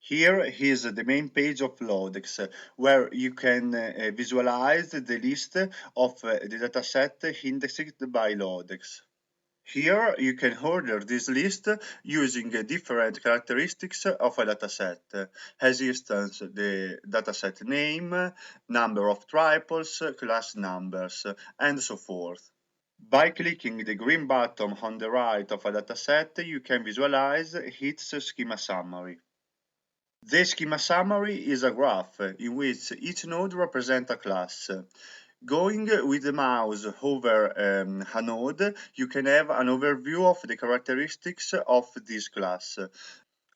Here is the main page of LODeX, where you can visualize the list of the dataset indexed by LODeX. Here you can order this list using different characteristics of a dataset, as instance the dataset name, number of triples, class numbers, and so forth. By clicking the green button on the right of a dataset, you can visualize its schema summary. The schema summary is a graph in which each node represents a class. Going with the mouse over a node, you can have an overview of the characteristics of this class.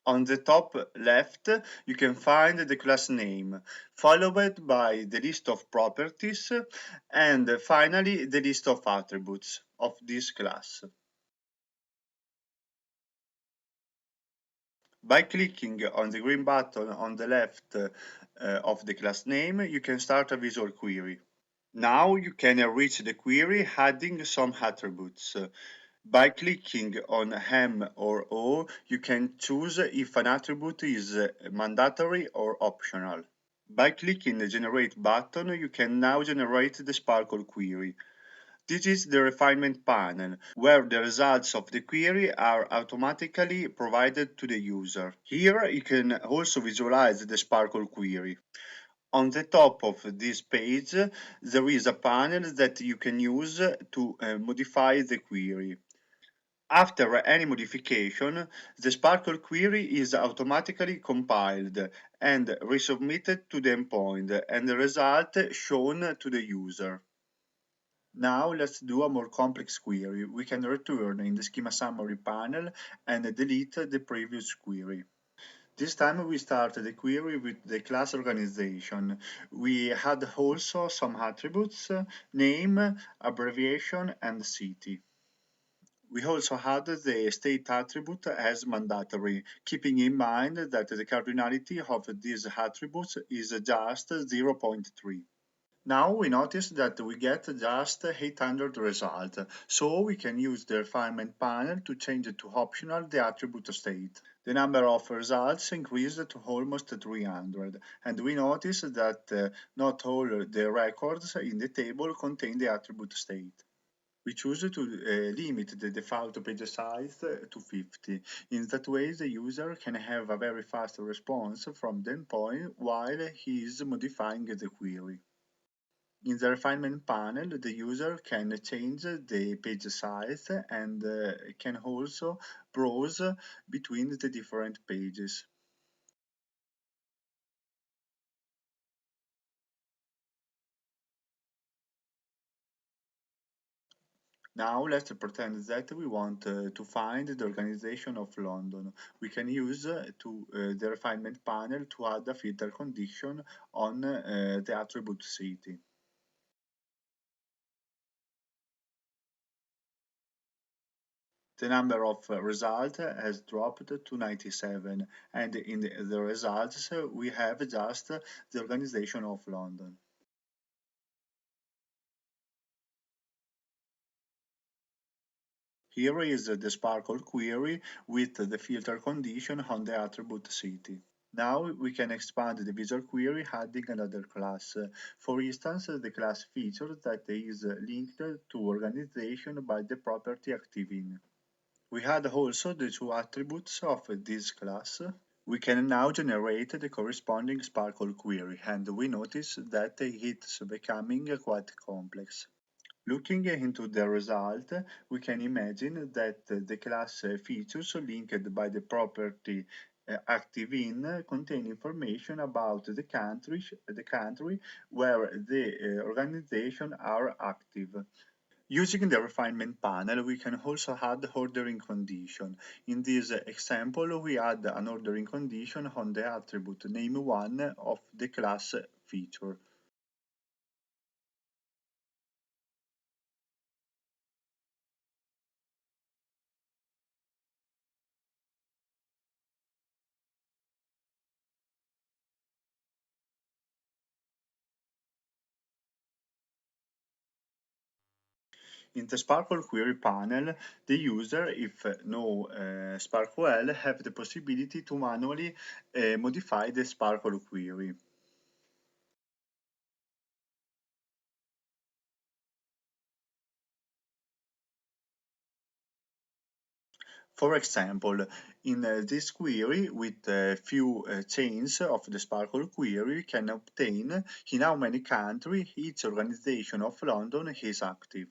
On the top left, you can find the class name, followed by the list of properties, and finally the list of attributes of this class. By clicking on the green button on the left of the class name, you can start a visual query. Now you can enrich the query adding some attributes. By clicking on M or O, you can choose if an attribute is mandatory or optional. By clicking the Generate button, you can now generate the SPARQL query. This is the refinement panel, where the results of the query are automatically provided to the user. Here you can also visualize the SPARQL query. On the top of this page, there is a panel that you can use to modify the query. After any modification, the SPARQL query is automatically compiled and resubmitted to the endpoint, and the result shown to the user. Now let's do a more complex query. We can return in the schema summary panel and delete the previous query. This time we started the query with the class organization. We had also some attributes, name, abbreviation, and city. We also had the state attribute as mandatory, keeping in mind that the cardinality of these attributes is just 0.3. Now we notice that we get just 800 result, so we can use the refinement panel to change to optional the attribute state. The number of results increased to almost 300, and we notice that not all the records in the table contain the attribute state. We choose to limit the default page size to 50. In that way, the user can have a very fast response from the endpoint while he is modifying the query. In the refinement panel, the user can change the page size and can also browse between the different pages. Now let's pretend that we want to find the organization of London. We can use the refinement panel to add a filter condition on the attribute city. The number of results has dropped to 97, and in the results we have just the organization of London. Here is the SPARQL query with the filter condition on the attribute city. Now we can expand the visual query adding another class. For instance, the class feature that is linked to organization by the property active-in. We had also the two attributes of this class. We can now generate the corresponding SPARQL query, and we notice that it's becoming quite complex. Looking into the result, we can imagine that the class features linked by the property active-in contain information about the country where the organization are active. Using the refinement panel, we can also add ordering condition. In this example, we add an ordering condition on the attribute name1 of the class feature. In the SPARQL query panel, the user, if no SPARQL, have the possibility to manually modify the SPARQL query. For example, in this query, with a few chains of the SPARQL query, you can obtain in how many countries each organization of London is active.